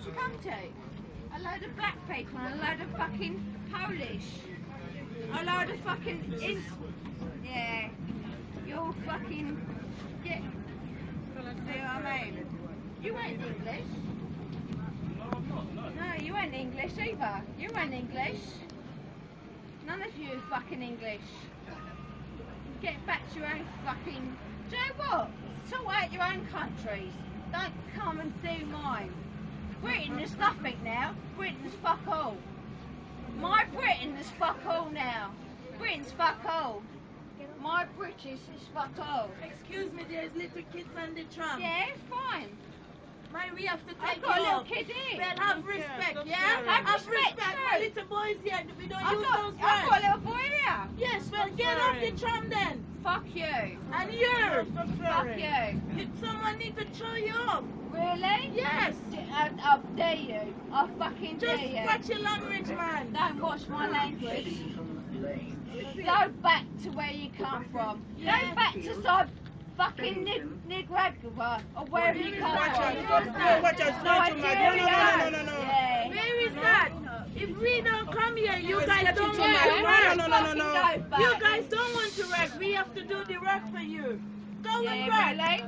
you come to? A load of black people and a load of fucking Polish. A load of fucking yeah. You're fucking see what I mean? You ain't English. No, you ain't English either. You ain't English. None of you are fucking English. Get back to your own fucking... Do you know what? Sort out your own countries. Don't come and do mine. Britain is nothing now. Britain's fuck all. My Britain is fuck all now. Britain's fuck all. My British is fuck all. Excuse me, there's little kids on the tram. Yeah, fine. Man, we have to take I've got you a little off. kid here. Well, have respect, yeah? Have respect, My little boys here, we don't use those words. I've got a little boy here. Yes, well, get off the tram then. Fuck you. And you. Fuck you. Someone need to throw you off. Really? Yes. I dare you. I fucking dare you. Just watch your language, man. Don't watch my language. Go back to where you come from. Yeah. Go back to some fucking Nicaragua or wherever you come from. Watch us. No. Yeah. Where is that? If we don't come here, you guys don't want to work. No. You guys don't want to work. We have to do the work for you. Go and work.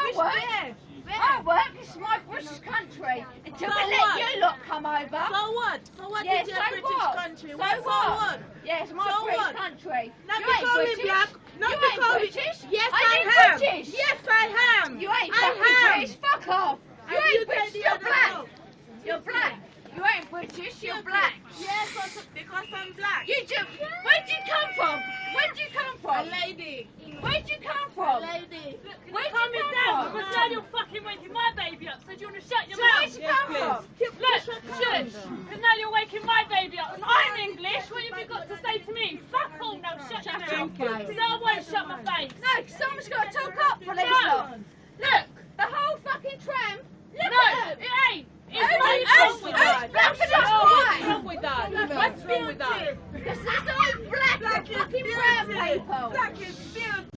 Really? I work. It's my British country. Until So we let what? you lot come over. So what? So what Yeah, is your so British what? country? So What? what? Yeah, it's my So British what? country. Not You because ain't we British. black. Not You because ain't we... British. Yes, Are I you am. British? Yes, I am. You ain't I fucking am. British. Fuck off. You And ain't you British. take the You're other black. out. You're black. You ain't British. You're black. Yes, because I'm black. You do. Where'd you come from? Where'd you come A from? lady. Where'd you come A from? lady. Where'd you Calm it come down, from? because now you're fucking waking my baby up, so do you want to shut your Where'd mouth? you come from? Look, shush, because now you're waking my baby up, and I'm English, what have you got to say to me? Fuck all, now shut your mouth. your face. No, I won't shut my face. No, someone's got to talk up, please. No,